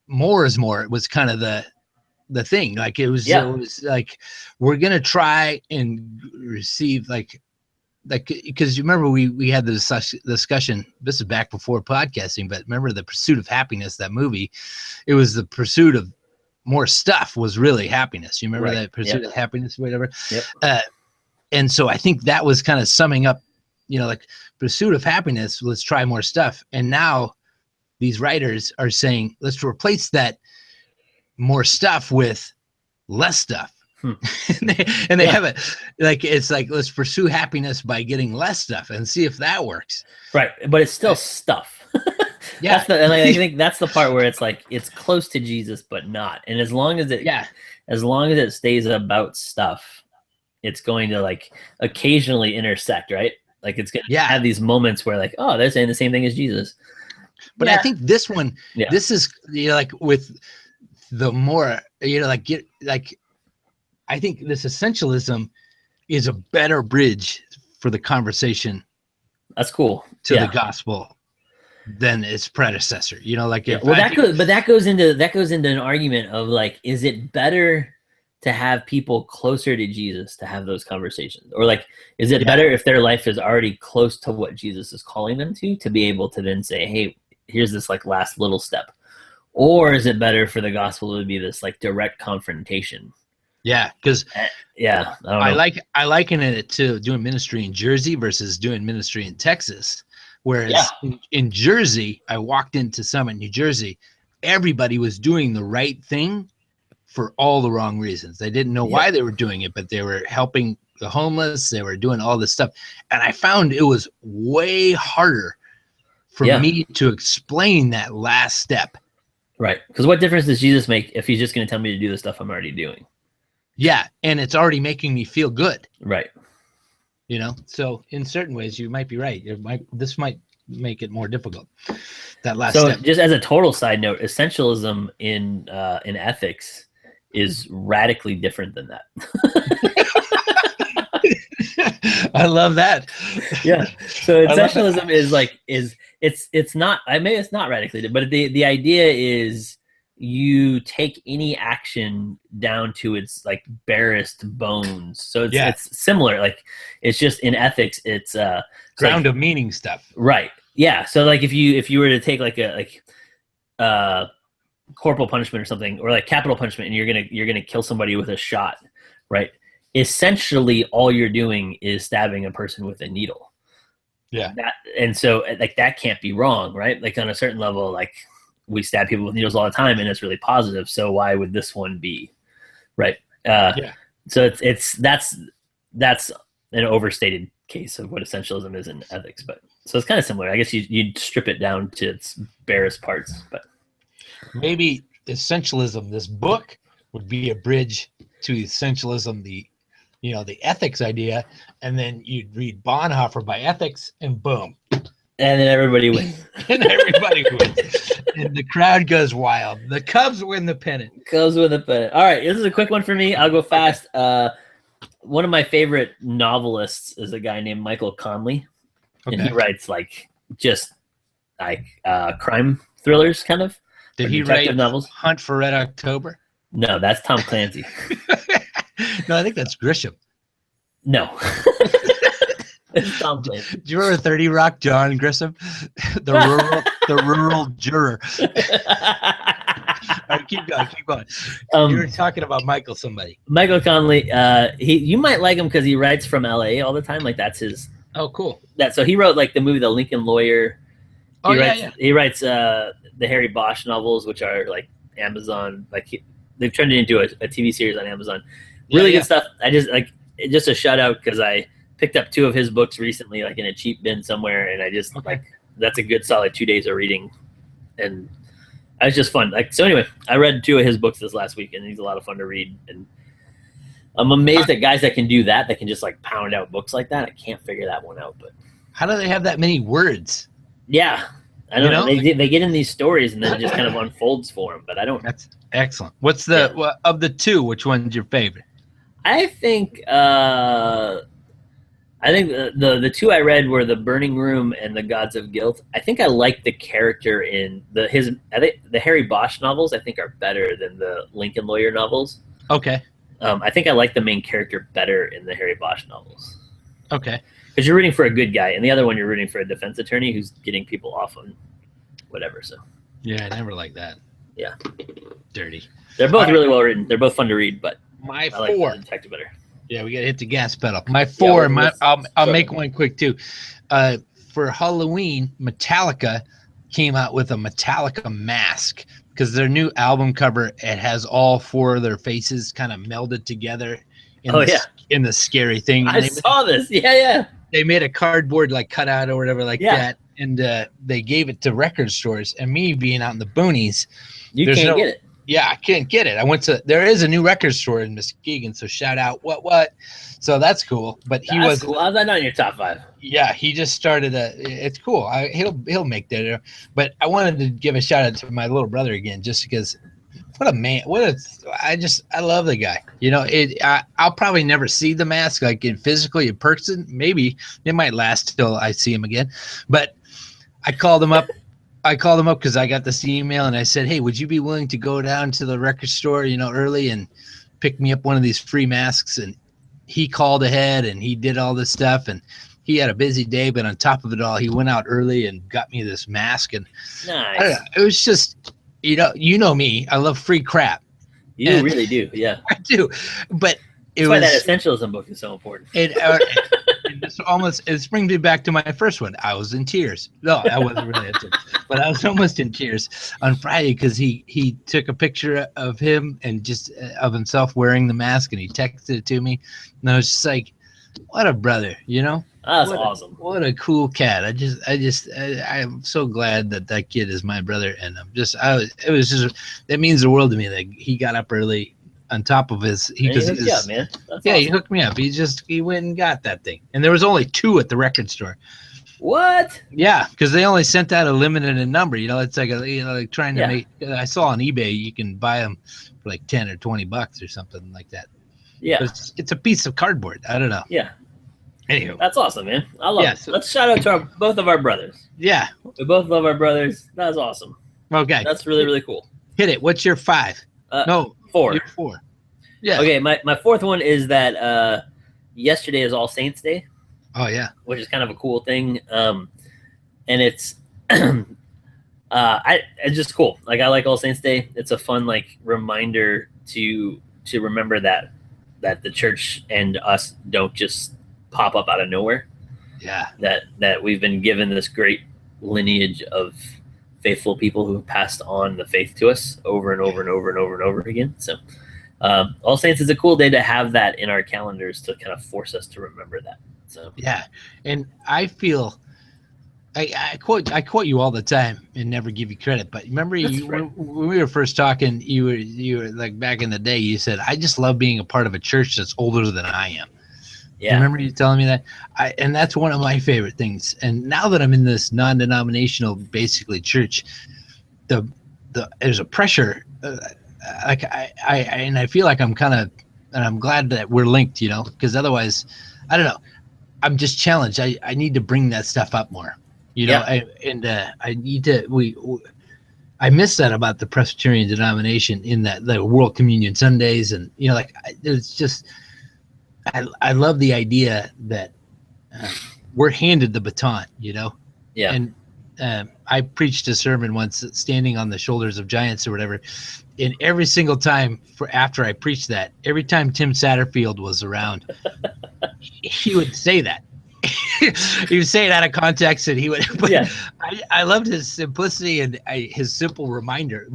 more is more. It was kind of the thing. Like it was like we're gonna try and receive like because you remember we had the discussion. This is back before podcasting, but remember The Pursuit of Happiness, that movie? It was the pursuit of more stuff was really happiness. You remember that Pursuit of Happiness, whatever? Yep. And so I think that was kind of summing up, like Pursuit of Happiness, let's try more stuff. And now these writers are saying, let's replace that more stuff with less stuff. and they have it like, it's like, let's pursue happiness by getting less stuff and see if that works. Right. But it's still stuff. Yeah. And I think that's the part where it's like, it's close to Jesus, but not. And as long as it stays about stuff, it's going to like occasionally intersect, right? Like it's going to have these moments where like, oh, they're saying the same thing as Jesus. But I think this one, this is, like with the more, I think this essentialism is a better bridge for the conversation. That's cool. To the gospel than its predecessor. That goes into an argument of like, is it better to have people closer to Jesus to have those conversations? Or like, is it better if their life is already close to what Jesus is calling them to be able to then say, hey, here's this like last little step? Or is it better for the gospel to be this like direct confrontation? Yeah, because I liken it to doing ministry in Jersey versus doing ministry in Texas. Whereas in Jersey, I walked into Summit, New Jersey, everybody was doing the right thing for all the wrong reasons. They didn't know why they were doing it, but they were helping the homeless. They were doing all this stuff. And I found it was way harder for me to explain that last step. Right. Because what difference does Jesus make if he's just going to tell me to do the stuff I'm already doing? Yeah, and it's already making me feel good. Right. So in certain ways, you might be right. This might make it more difficult. That last step. Just as a total side note, essentialism in ethics is radically different than that. I love that. Yeah. So essentialism it's not radically different, but the idea is you take any action down to its like barest bones. So it's similar. Like it's just in ethics, it's ground of meaning stuff. Right. Yeah. So like if you were to take like corporal punishment or something, or like capital punishment, and you're gonna kill somebody with a shot, right? Essentially all you're doing is stabbing a person with a needle. Yeah. And so like that can't be wrong, right? Like on a certain level, like we stab people with needles all the time and it's really positive. So why would this one be? Right. So that's an overstated case of what essentialism is in ethics, but so it's kind of similar. I guess you'd strip it down to its barest parts, but maybe essentialism, this book would be a bridge to essentialism, the ethics idea. And then you'd read Bonhoeffer by ethics and boom. And then everybody wins. And the crowd goes wild. The Cubs win the pennant. All right, this is a quick one for me. I'll go fast. One of my favorite novelists is a guy named Michael Conley. Okay. And he writes crime thrillers, kind of. Did he write novels? Hunt for Red October? No, that's Tom Clancy. No, I think that's Grisham. No. It's Tom Clancy. Do you remember 30 Rock, John Grisham? the rural juror. All right, keep going. You were talking about Michael Conley. You might like him because he writes from LA all the time. Like that's his. Oh, cool. So he wrote like the movie The Lincoln Lawyer. He writes the Harry Bosch novels, which are like Amazon. Like they've turned it into a TV series on Amazon. Really good stuff. I just a shout out because I picked up 2 of his books recently, like in a cheap bin somewhere, and I just like that's a good solid 2 days of reading, and it was just fun. Like, so anyway, I read 2 of his books this last week, and he's a lot of fun to read. And I'm amazed at guys that can do that can just like pound out books like that. I can't figure that one out. But how do they have that many words? Yeah, I don't know. They get in these stories, and then it just kind of unfolds for them. But I don't. That's excellent. What's of the 2? Which one's your favorite? I think the 2 I read were The Burning Room and The Gods of Guilt. I think I like the character in the Harry Bosch novels. I think are better than the Lincoln Lawyer novels. Okay. I think I like the main character better in the Harry Bosch novels. Okay. Because you're rooting for a good guy, and the other one you're rooting for a defense attorney who's getting people off on whatever. So. Yeah, I never like that. Yeah. Dirty. They're both really well written. They're both fun to read, but my I like 4. the detective better. Yeah, we got to hit the gas pedal. My 4. Yeah, I'll make one quick too. For Halloween, Metallica came out with a Metallica mask because their new album cover, it has all 4 of their faces kind of melded together. In the scary thing. I saw this. Yeah. They made a cardboard like cutout or whatever like that, and they gave it to record stores. And me being out in the boonies, you can't get it. Yeah, I can't get it. There is a new record store in Muskegon, so shout out what. So that's cool. But That's cool. How's that not in your top 5? Yeah, he just started it's cool. He'll make that. But I wanted to give a shout out to my little brother again, just because. What a man! I love the guy. You know, I'll probably never see the mask like physically in person. Maybe it might last till I see him again. But I called him up. Because I got this email and I said, "Hey, would you be willing to go down to the record store, early and pick me up one of these free masks?" And he called ahead and he did all this stuff, and he had a busy day. But on top of it all, he went out early and got me this mask. And nice. I don't know, it was just. You know me. I love free crap. You really do, yeah. I do, but that's why that essentialism book is so important. It brings me back to my first one. I was in tears. No, I wasn't really, but I was almost in tears on Friday because he took a picture of him and just of himself wearing the mask, and he texted it to me, and I was just like, "What a brother," That's awesome. What a cool cat. I'm so glad that kid is my brother. And it means the world to me that he got up early on top of his, he hooked you up, man. That's awesome. He hooked me up. He went and got that thing. And there was only 2 at the record store. What? Yeah. Cause they only sent out a limited number, it's like, like trying to make, I saw on eBay, you can buy them for like 10 or $20 or something like that. Yeah. It's a piece of cardboard. I don't know. Yeah. Anywho. That's awesome, man. I love it. Let's shout out to both of our brothers. Yeah. We both love our brothers. That's awesome. Okay. That's really, really cool. Hit it. What's your 5? No. 4. Your 4. Yeah. Okay, my 4th one is that yesterday is All Saints Day. Oh, yeah. Which is kind of a cool thing. And it's it's just cool. Like, I like All Saints Day. It's a fun, like, reminder to remember that the church and us don't just pop up out of nowhere. Yeah. That we've been given this great lineage of faithful people who have passed on the faith to us over and over and over and over and over again. So All Saints is a cool day to have that in our calendars to kind of force us to remember that. So yeah. And I feel I quote you all the time and never give you credit, but remember when we were first talking, you were like back in the day, you said, "I just love being a part of a church that's older than I am." Yeah. Remember you telling me that? And that's one of my favorite things. And now that I'm in this non-denominational, basically church, there's a pressure. I feel like I'm kind of, and I'm glad that we're linked, because otherwise, I don't know. I'm just challenged. I need to bring that stuff up more, I need to. I miss that about the Presbyterian denomination in that the World Communion Sundays, and it's just. I love the idea that we're handed the baton, Yeah. And I preached a sermon once, standing on the shoulders of giants or whatever. And every single time after I preached that, every time Tim Satterfield was around, he would say that. He would say it out of context, and he would. I loved his simplicity and his simple reminder.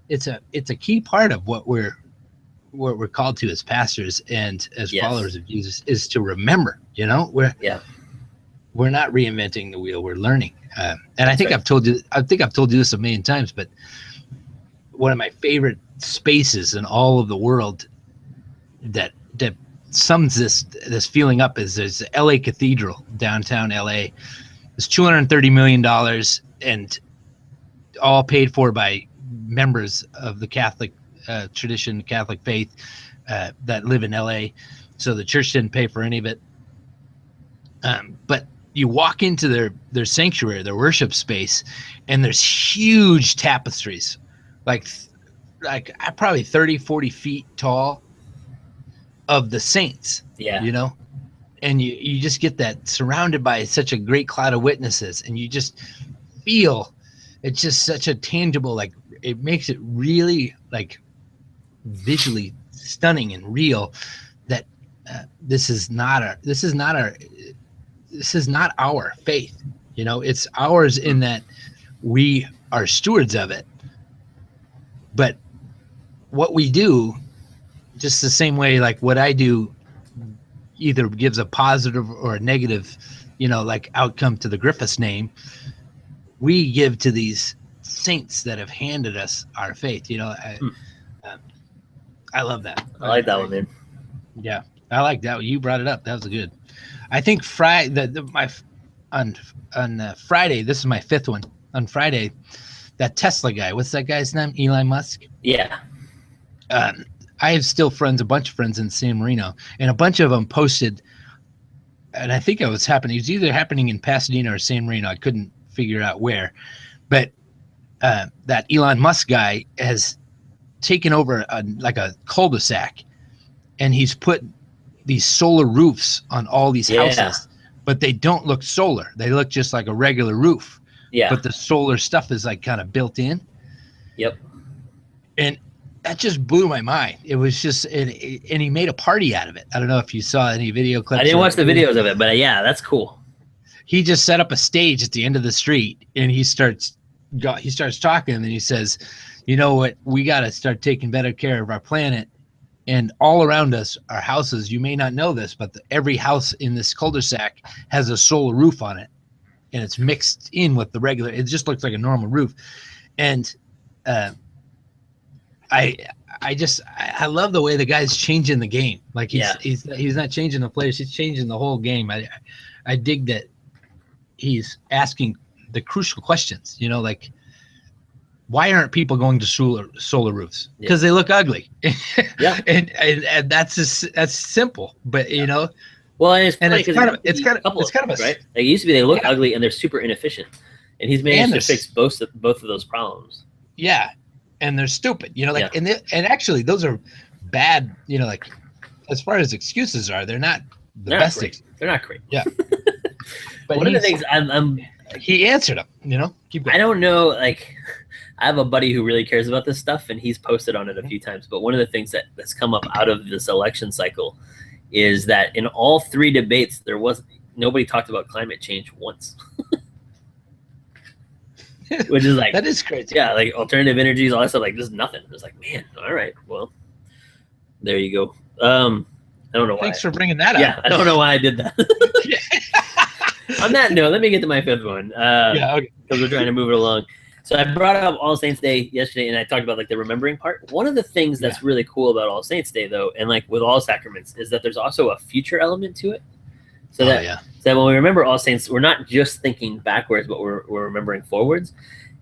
It's a key part of what we're called to as pastors and as followers of Jesus is to remember, we're not reinventing the wheel. We're learning. And I think I've told you this a million times, but one of my favorite spaces in all of the world that sums this feeling up is there's the LA Cathedral, downtown LA. It's $230 million and all paid for by members of the Catholic tradition, Catholic faith that live in LA. So the church didn't pay for any of it. But you walk into their sanctuary, their worship space, and there's huge tapestries, like probably 30, 40 feet tall, of the saints. Yeah. You know? And you just get that surrounded by such a great cloud of witnesses, and you just feel it's just such a tangible, like it makes it really like visually stunning and real that this is not our faith. You know, it's ours in that we are stewards of it. But what we do, just the same way, like what I do either gives a positive or a negative, you know, like outcome to the Griffiths name, we give to these saints that have handed us our faith. You know, I love that. I like that one, man. Yeah, I like that. You brought it up. That was good. I think on Friday, this is my fifth one. On Friday, that Tesla guy, what's that guy's name? Elon Musk? Yeah. I have still a bunch of friends in San Marino, and a bunch of them posted, and I think it was either happening in Pasadena or San Marino. I couldn't figure out where, but that Elon Musk guy has taken over like a cul-de-sac, and he's put these solar roofs on all these houses, but they don't look solar. They look just like a regular roof. Yeah. But the solar stuff is like kind of built in. Yep. And that just blew my mind. It was just, and he made a party out of it. I don't know if you saw any video clips. I didn't watch the videos of it, but yeah, that's cool. He just set up a stage at the end of the street, and he starts talking, and then he says, you know what, we got to start taking better care of our planet. And all around us are houses. You may not know this, but every house in this cul-de-sac has a solar roof on it, and it's mixed in with the regular. It just looks like a normal roof. And I love the way the guy's changing the game. Like he's not changing the players, he's changing the whole game. I dig that he's asking the crucial questions, you know, like, why aren't people going to solar roofs? Because they look ugly. Yeah. and that's simple, but you know. Well, and it's kind of right. Like it used to be, they look ugly and they're super inefficient, and he's managed to fix both of those problems. Yeah, and they're stupid, you know. Like, and actually, those are bad. You know, like as far as excuses are, they're not the best. They're not great. Yeah. But one of the things he answered them. You know, keep going. I don't know, like. I have a buddy who really cares about this stuff, and he's posted on it a few times. But one of the things that's come up out of this election cycle is that in all three debates, nobody talked about climate change once, which is like, that is crazy. Yeah, like alternative energies, all that stuff. Like, there's nothing. It's like, man, all right, well, there you go. I don't know why. Thanks for bringing that up. Yeah, I don't know why I did that. On that note, let me get to my fifth one. Okay. Because we're trying to move it along. So I brought up All Saints Day yesterday, and I talked about like the remembering part. One of the things that's really cool about All Saints Day, though, and like with all sacraments, is that there's also a future element to it. So that when we remember All Saints, we're not just thinking backwards, but we're remembering forwards.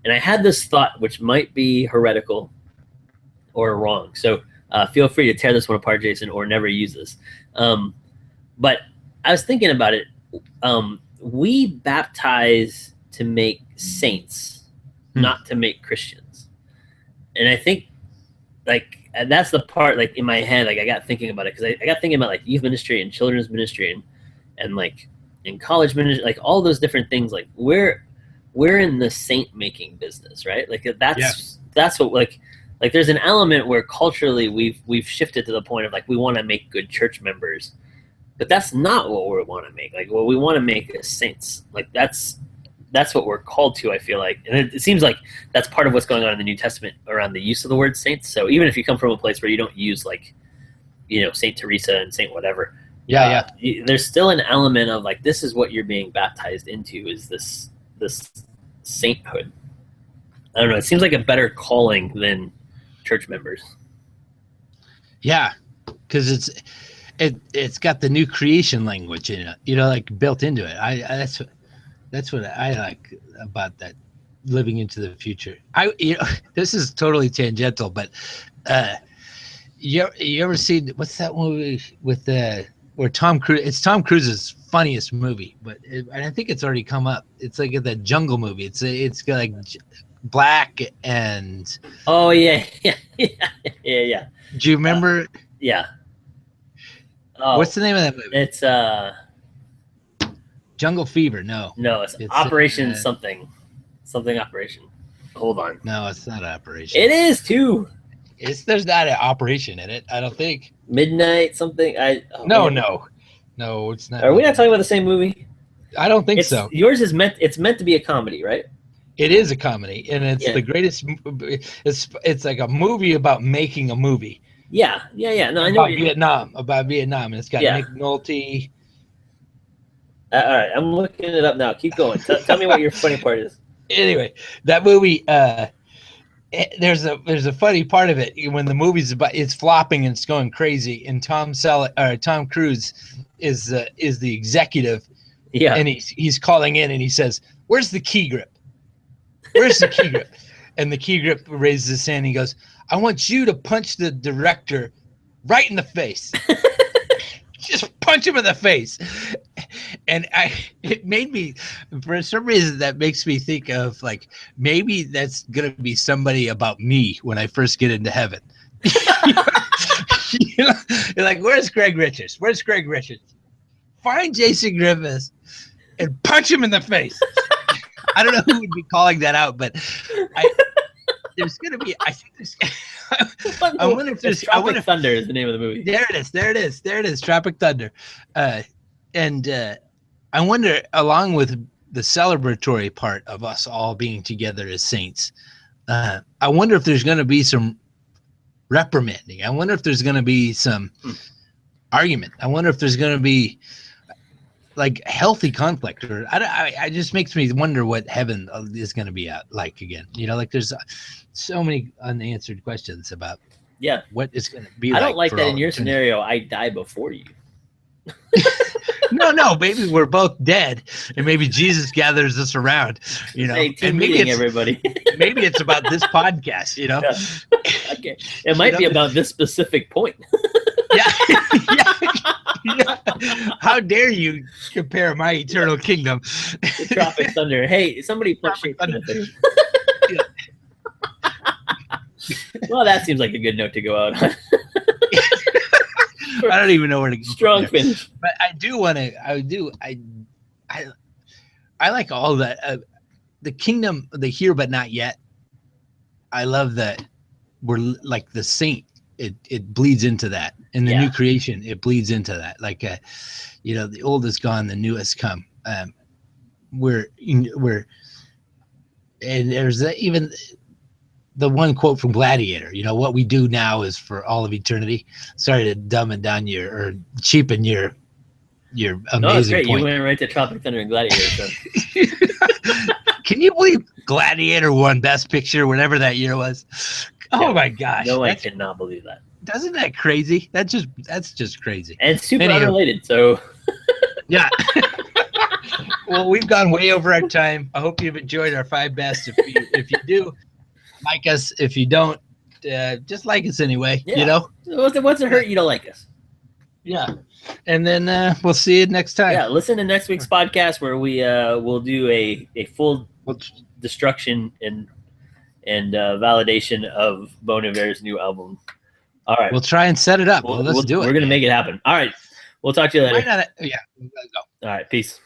And I had this thought, which might be heretical or wrong. So feel free to tear this one apart, Jason, or never use this. But I was thinking about it. We baptize to make saints, not to make Christians. And I think like that's the part like in my head, like I got thinking about it, because I got thinking about like youth ministry and children's ministry and like in college ministry, like all those different things. Like we're in the saint making business, right? Like that's what like there's an element where culturally we've shifted to the point of like we want to make good church members, but that's not what we want to make. Like what we want to make is saints. Like that's what we're called to, I feel like. And it seems like that's part of what's going on in the New Testament around the use of the word saints. So even if you come from a place where you don't use like, you know, Saint Teresa and Saint whatever, There's still an element of like, this is what you're being baptized into, is this sainthood. I don't know. It seems like a better calling than church members. Yeah, because it's got the new creation language in it, like built into it. That's what I like about that, living into the future. This is totally tangential, but you ever seen, what's that movie with where Tom Cruise? It's Tom Cruise's funniest movie, and I think it's already come up. It's like the Jungle movie. It's got like black and. Oh yeah. Do you remember? Yeah. Oh, what's the name of that movie? It's Jungle Fever. No, it's Operation something Operation. Hold on. No, it's not Operation. It is too. There's not an operation in it, I don't think. Midnight something. No, it's not. Are we not talking about the same movie? I don't think so. Yours is meant to be a comedy, right? It is a comedy, and it's the greatest. It's like a movie about making a movie. Yeah. No, I know about Vietnam, and it's got Nick Nolte. All right, I'm looking it up now. Keep going. Tell me what your funny part is. Anyway, that movie. There's a funny part of it when the movie's it's flopping and it's going crazy, and Tom Cruise is the executive. Yeah, and he's calling in and he says, "Where's the key grip? Where's the key grip?" And the key grip raises his hand and he goes, "I want you to punch the director right in the face." Just punch him in the face. And it made me, for some reason, that makes me think of like, maybe that's going to be somebody about me when I first get into heaven. You're like, where's Greg Richards? Where's Greg Richards? Find Jason Griffiths and punch him in the face. I don't know who would be calling that out, but there's going to be, I think there's, I wonder if there's Tropic Thunder is the name of the movie. There it is. Tropic Thunder. And I wonder, along with the celebratory part of us all being together as saints, I wonder if there's going to be some reprimanding. I wonder if there's going to be some argument. I wonder if there's going to be like healthy conflict, or I just makes me wonder what heaven is going to be like again. Like there's so many unanswered questions about what it's going to be. I don't like that in your scenario. I die before you. No, maybe we're both dead, and maybe Jesus gathers us around, and maybe it's everybody. Maybe it's about this podcast, Yeah. Okay. It might be about this specific point. Yeah. How dare you compare my eternal kingdom? The Tropic Thunder. Hey, somebody punch Tropic Thunder. Well, that seems like a good note to go out on. I don't even know where to go. Strong finish. But I like all that. The kingdom, the here but not yet. I love that we're like the saint. It bleeds into that. In the new creation, it bleeds into that. Like, the old is gone, the new has come. And there's even the one quote from Gladiator, what we do now is for all of eternity. Sorry to dumb it down or cheapen your amazing no, it's great. point. You went right to Tropic Thunder and Gladiator. So. Can you believe Gladiator won Best Picture, whatever that year was? Oh my gosh. No, I cannot believe that. Isn't that crazy? That's just crazy. And super unrelated, so. Yeah. Well, we've gone way over our time. I hope you've enjoyed our 5 best. If you do, like us. If you don't, just like us anyway. What's it hurt you to like us? Yeah. And then we'll see you next time. Yeah, listen to next week's podcast where we will do a full destruction and validation of Bon Iver's new album. All right. We'll try and set it up. Let's do it. We're going to make it happen. All right. We'll talk to you later. Yeah. All right. Peace.